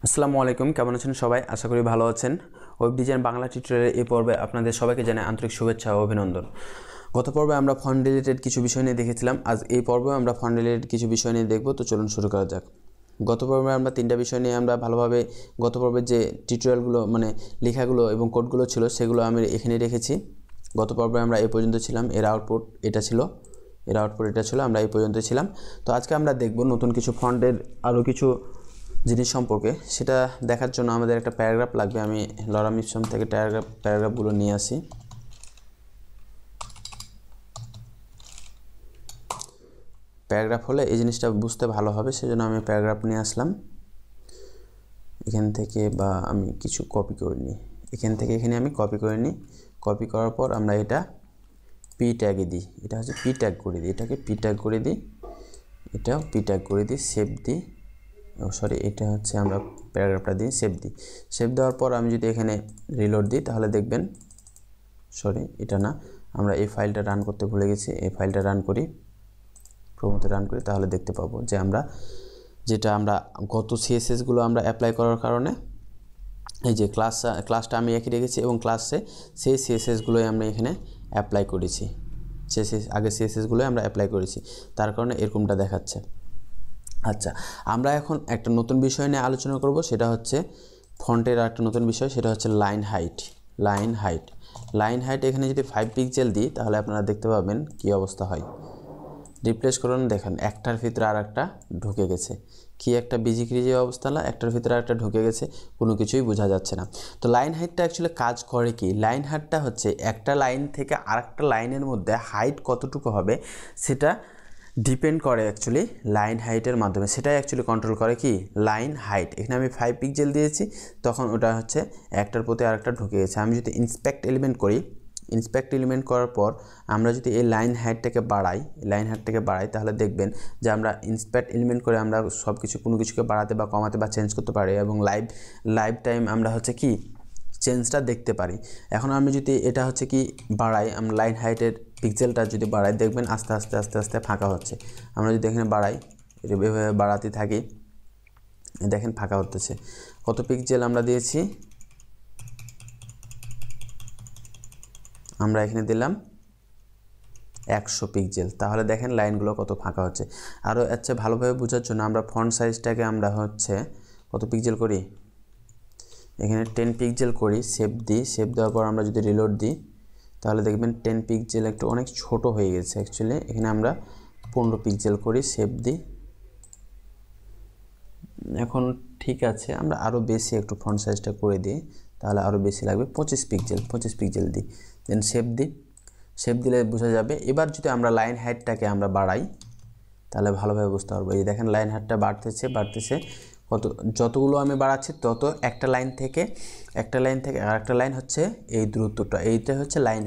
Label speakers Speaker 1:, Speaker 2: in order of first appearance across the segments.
Speaker 1: আসসালামু আলাইকুম, কেমন আছেন সবাই? আশা করি ভালো আছেন। ওয়েব ডিজাইন বাংলা টিউটোরিয়ালের এই পর্বে আপনাদের সবাইকে জানাই আন্তরিক শুভেচ্ছা ও অভিনন্দন। গত পর্বে আমরা ফন্ট রিলেটেড কিছু বিষয় নিয়ে দেখেছিলাম। আজ এই পর্বে আমরা ফন্ট রিলেটেড কিছু বিষয় নিয়ে দেখব। তো চলুন শুরু করা যাক। গত পর্বে আমরা তিনটা বিষয় নিয়ে আমরা ভালোভাবে গত পর্বে যে টিউটোরিয়ালগুলো লেখাগুলো এবং কোডগুলো ছিল সেগুলো আমি এখানে রেখেছি। গত পর্বে আমরা এই পর্যন্ত ছিলাম, এর আউটপুট এটা ছিল, আমরা এই পর্যন্ত ছিলাম। তো আজকে আমরা দেখব নতুন কিছু ফন্টের আরও কিছু জিনিস সম্পর্কে। সেটা দেখার জন্য আমাদের একটা প্যারাগ্রাফ লাগবে। আমি লরাম ইপসন থেকে প্যারাগ্রাফগুলো নিয়ে আসি। প্যারাগ্রাফ হলে এই জিনিসটা বুঝতে ভালো হবে, সেজন্য আমি প্যারাগ্রাফ নিয়ে আসলাম এখান থেকে, বা আমি কিছু কপি করে নিই এখান থেকে। এখানে আমি কপি করে নিই। কপি করার পর আমরা এটা পি ট্যাগে দিই। এটা হচ্ছে পি ট্যাগ করে দিই, এটাকে পি ট্যাগ করে দিই, এটাও পি ট্যাগ করে দিই, সেভ দিই। এটা হচ্ছে আমরা প্যারাগ্রাফটা দিই, সেভ দিই। সেভ দেওয়ার পর আমি যদি এখানে রিলোড দিই তাহলে দেখবেন, এটা না, আমরা এই ফাইলটা রান করতে ভুলে গেছি। এই ফাইলটা রান করি, প্রোমোতে রান করি, তাহলে দেখতে পাবো যে আমরা গত সিএসএসগুলো আমরা অ্যাপ্লাই করার কারণে এই যে ক্লাসটা আমি একই রেখেছি এবং ক্লাসে সেই সিএসএসগুলোই আমরা এখানে অ্যাপ্লাই করেছি। আগে সিএসএসগুলোই আমরা অ্যাপ্লাই করেছি, তার কারণে এরকমটা দেখাচ্ছে। আচ্ছা, আমরা এখন একটা নতুন বিষয় নিয়ে আলোচনা করব। সেটা হচ্ছে ফন্টের একটা নতুন বিষয়, সেটা হচ্ছে লাইন হাইট। এখানে যদি 5 পিক্সেল দিই তাহলে আপনারা দেখতে পাবেন কি অবস্থা হয়। রিপ্লেস করুন, দেখেন একটার ভিতরে আর একটা ঢুকে গেছে। কি একটা বিজিক্রিজি অবস্থা না, একটার ভিতরে আর একটা ঢুকে গেছে, কোনো কিছুই বোঝা যাচ্ছে না। তো লাইন হাইটটা অ্যাকচুয়ালি কাজ করে কি? লাইন হাইটটা হচ্ছে একটা লাইন থেকে আরেকটা লাইনের মধ্যে হাইট কতটুকু হবে সেটা ডিপেন্ড করে অ্যাকচুয়ালি লাইন হাইটের মাধ্যমে। সেটাই অ্যাকচুয়ালি কন্ট্রোল করে কি? Line height. এখানে আমি 5 পিক্সেল দিয়েছি, তখন ওটা হচ্ছে একটার প্রতি আরেকটা ঢুকে গেছে। আমি যদি ইন্সপেক্ট এলিমেন্ট করি, ইন্সপেক্ট এলিমেন্ট করার পর আমরা যদি এই লাইন হাইটটাকে বাড়াই তাহলে দেখবেন যে আমরা ইন্সপেক্ট এলিমেন্ট করে আমরা সব কিছু কোনো কিছুকে বাড়াতে বা কমাতে বা চেঞ্জ করতে পারি, এবং লাইভ টাইম আমরা হচ্ছে কি চেঞ্জটা দেখতে পারি। এখন আমি যদি এটা হচ্ছে কি বাড়াই, আমরা লাইন হাইটের পিক্সেলটা যদি বাড়াই, দেখবেন আস্তে আস্তে ফাঁকা হচ্ছে। আমরা যদি এখানে বাড়াই, এভাবে বাড়াতে থাকি, দেখেন ফাঁকা হতেছে। কত পিক্সেল আমরা দিয়েছি? আমরা এখানে দিলাম 100 পিক্সেল। তাহলে দেখেন লাইনগুলো কত ফাঁকা হচ্ছে। আরও আচ্ছা, ভালোভাবে বোঝার জন্য আমরা ফন্ট সাইজটাকে আমরা হচ্ছে কত পিক্সেল করি, এখানে 10 পিক্সেল করি, সেভ দিই। সেভ দেওয়ার পর আমরা যদি রিলোড দিই তাহলে দেখবেন 10 পিক্সেল একটু অনেক ছোট হয়ে গেছে অ্যাকচুয়ালি। এখানে আমরা 15 পিক্সেল করি, সেভ দিই। এখন ঠিক আছে, আমরা আরও বেশি একটু ফন্ট সাইজটা করে দিই, তাহলে আরও বেশি লাগবে। 25 পিক্সেল দিই, দেন সেভ দিই। সেভ দিলে বোঝা যাবে। এবার যদি আমরা লাইন হাইটটাকে আমরা বাড়াই তাহলে ভালোভাবে বুঝতে পারবো। এই দেখেন লাইন হাইটটা বাড়তেছে। যতগুলো আমি বাড়াচ্ছি তত একটা লাইন থেকে আরেকটা লাইন হচ্ছে এই দূরত্বটা, এইটা হচ্ছে লাইন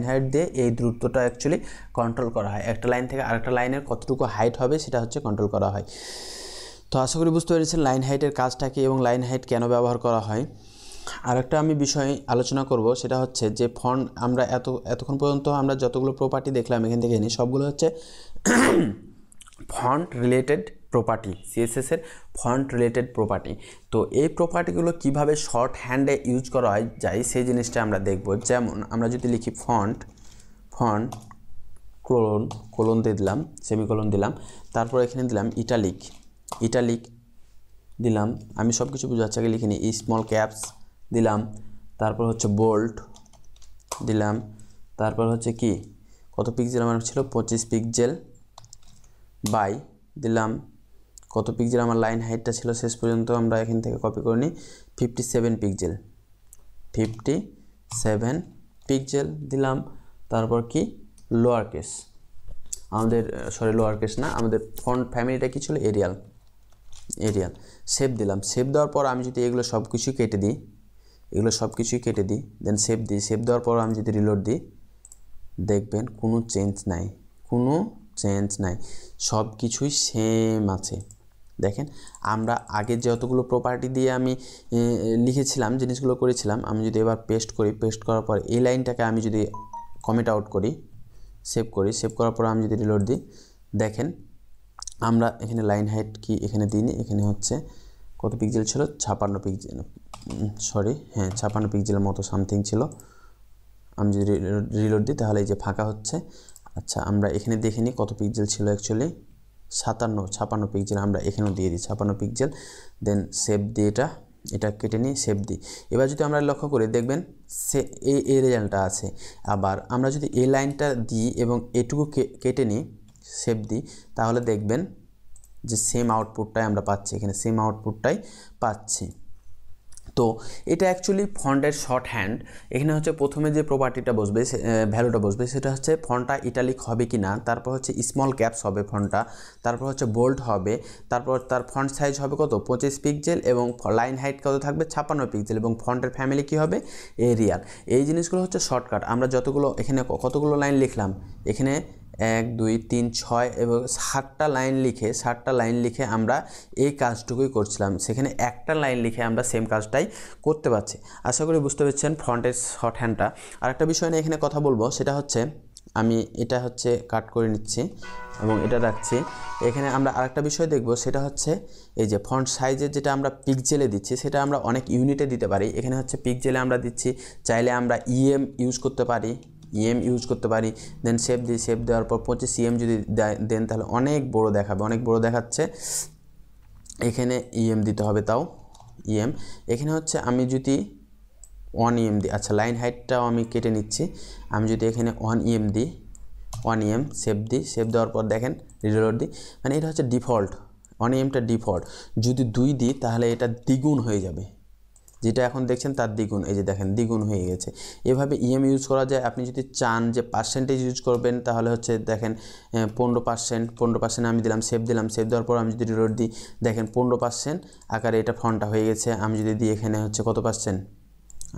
Speaker 1: হাইট দিয়ে এই দূরত্বটা অ্যাকচুয়ালি কন্ট্রোল করা হয়। একটা লাইন থেকে আরেকটা লাইনের কতটুকু হাইট হবে সেটা হচ্ছে কন্ট্রোল করা হয়। তো আশা করি বুঝতে পেরেছেন লাইন হাইটের কাজটা কি এবং লাইন হাইট কেন ব্যবহার করা হয়। আরেকটা আমি বিষয় আলোচনা করব, সেটা হচ্ছে যে ফন্ট আমরা এতক্ষণ পর্যন্ত আমরা যতগুলো প্রপার্টি দেখলাম এখান থেকে সবগুলো হচ্ছে ফন্ট রিলেটেড প্রপার্টি, সিএসএসের ফন্ট রিলেটেড প্রপার্টি। তো এই প্রপার্টিগুলো কিভাবে শর্ট হ্যান্ডে ইউজ করা যায় সেই জিনিসটা আমরা দেখব। যেমন আমরা যদি লিখি ফন্ট কোলন দিয়ে দিলাম, সেমিকোলন দিলাম, তারপর এখানে দিলাম ইটালিক দিলাম। আমি সব কিছু বোঝাচ্ছি, আগে লিখিনি। স্মল ক্যাপস দিলাম, তারপর হচ্ছে বোল্ড দিলাম, তারপর হচ্ছে কি কত পিক্সেল আমার ছিল 25 পিক্সেল বাই দিলাম কত পিক্সেল আমার লাইন হাইটটা ছিল শেষ পর্যন্ত। আমরা এখান থেকে কপি করে নিই 57 পিক্সেল দিলাম। তারপর কি লোয়ার কেস, লোয়ার কেস না, আমাদের ফন্ট ফ্যামিলিটা কি ছিল এরিয়াল। সেভ দিলাম। সেভ দেওয়ার পর আমি যদি এগুলো সব কিছুই কেটে দিই, দেন সেভ দিই। সেভ দেওয়ার পর আমি যদি রিলোড দিই দেখবেন কোনো চেঞ্জ নাই, সব কিছুই সেম আছে। দেখেন আমরা আগে যতগুলো প্রপার্টি দিয়ে আমি লিখেছিলাম, জিনিসগুলো করেছিলাম, আমি যদি এবার পেস্ট করার পর এই লাইনটাকে আমি যদি কমেন্ট আউট করি, সেভ করার পর আমি যদি রিলোড দিই, দেখেন আমরা এখানে লাইন হাইট কি এখানে দিইনি, এখানে হচ্ছে কত পিক্সেল ছিল 56 পিক্সেল, সরি হ্যাঁ 56 পিক্সেলের মতো সামথিং ছিল। আমি যদি রিলোড দিই তাহলে এই যে ফাঁকা হচ্ছে। আচ্ছা আমরা এখানে দেখে নিই কত পিক্সেল ছিল অ্যাকচুয়ালি, 56 পিক্সেল। আমরা এখানেও দিয়ে দিই 56 পিক্সেল, দেন সেভ দিয়ে এটা কেটে নিই, সেভ দিই। এবার যদি আমরা লক্ষ্য করি দেখবেন এই রেজাল্টটা আছে। আবার আমরা যদি এই লাইনটা দিই এবং এটুকু কেটে নিই, সেভ দিই, তাহলে দেখবেন যে সেম আউটপুটটাই আমরা পাচ্ছি, এখানে সেম আউটপুটটাই পাচ্ছি। তো এটা অ্যাকচুয়ালি ফন্টের শর্ট হ্যান্ড। এখানে হচ্ছে প্রথমে যে প্রপার্টিটা বসবে, ভ্যালুটা বসবে, সেটা হচ্ছে ফন্টটা ইটালিক হবে কি না, তারপর হচ্ছে স্মল ক্যাপস হবে ফন্টটা, তারপর হচ্ছে বোল্ড হবে, তারপর তার ফন্ট সাইজ হবে কত 25 পিক্সেল এবং লাইন হাইট কত থাকবে 56 পিক্সেল এবং ফন্টের ফ্যামিলি কি হবে এরিয়াল। এই জিনিসগুলো হচ্ছে শর্টকাট। আমরা যতগুলো এখানে কতগুলো লাইন লিখলাম, এখানে 1 2 3 6 এবং 7টা লাইন লিখে আমরা এই কাজটুকুই করছিলাম, সেখানে একটা লাইন লিখে আমরা সেম কাজটাই করতে পারছি। আশা করি বুঝতে পেরেছেন ফন্টের শর্ট হ্যান্ডটা। আর একটা বিষয় নিয়ে এখানে কথা বলবো, সেটা হচ্ছে আমি এটা হচ্ছে কাট করে নিচ্ছি এবং এটা রাখছি। এখানে আমরা আরেকটা বিষয় দেখব, সেটা হচ্ছে এই যে ফন্ট সাইজের যেটা আমরা পিক্সেলে দিচ্ছি, সেটা আমরা অনেক ইউনিটে দিতে পারি। এখানে হচ্ছে পিক্সেলে আমরা দিচ্ছি, চাইলে আমরা ইউজ করতে পারি, ইউজ করতে পারি। দেন সেভ দিই, সেভ দেওয়ার পর 25 যদি দেন তাহলে অনেক বড় দেখাবে, অনেক বড় দেখাচ্ছে। এখানে দিতে হবে, তাও এখানে হচ্ছে আমি যদি 1 দিই, আচ্ছা লাইন হাইটটাও আমি কেটে নিচ্ছি। আমি যদি এখানে 1 দিই, 1 সেভ দিই, সেভ দেওয়ার পর দেখেন রিলোড দিই, মানে এটা হচ্ছে ডিফল্ট, 1টা ডিফল্ট। যদি 2 দিই তাহলে এটা দ্বিগুণ হয়ে যাবে, যেটা এখন দেখছেন তার দ্বিগুণ, এই যে দেখেন দ্বিগুণ হয়ে গেছে। এভাবে ইউজ করা যায়। আপনি যদি চান যে পার্সেন্টেজ ইউজ করবেন তাহলে হচ্ছে দেখেন 15% আমি দিলাম, সেভ দেওয়ার পর আমি যদি রিলোড দিই দেখেন 15% আকারে এটা ফন্টটা হয়ে গেছে। আমি যদি দিই এখানে হচ্ছে কত পার্সেন্ট,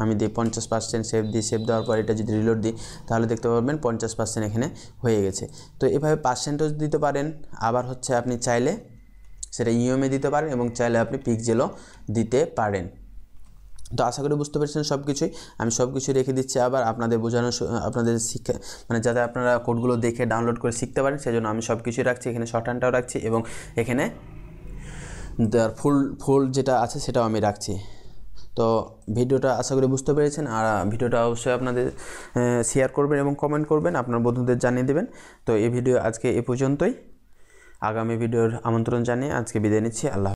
Speaker 1: আমি দিই 50%, সেভ দেওয়ার পর এটা যদি রিলোড দিই তাহলে দেখতে পারবেন 50% এখানে হয়ে গেছে। তো এভাবে পার্সেন্টেজ দিতে পারেন, আবার হচ্ছে আপনি চাইলে সেটা দিতে পারেন এবং চাইলে আপনি পিক্সেলও দিতে পারেন। তো আশা করি বুঝতে পেরেছেন সব কিছুই। আমি সব কিছু রেখে দিচ্ছি আবার আপনাদের বোঝানো, আপনাদের শিক্ষা, মানে যাতে আপনারা কোডগুলো দেখে ডাউনলোড করে শিখতে পারেন, সেজন্য আমি সব কিছুই রাখছি। এখানে শর্ট হ্যান্ডটাও রাখছি এবং এখানে ফুল যেটা আছে সেটাও আমি রাখছি। তো ভিডিওটা আশা করি বুঝতে পেরেছেন। আর ভিডিওটা অবশ্যই আপনাদের শেয়ার করবেন এবং কমেন্ট করবেন, আপনার বন্ধুদের জানিয়ে দেবেন। তো এই ভিডিও আজকে এ পর্যন্তই। আগামী ভিডিওর আমন্ত্রণ জানিয়ে আজকে বিদায় নিচ্ছি। আল্লাহ।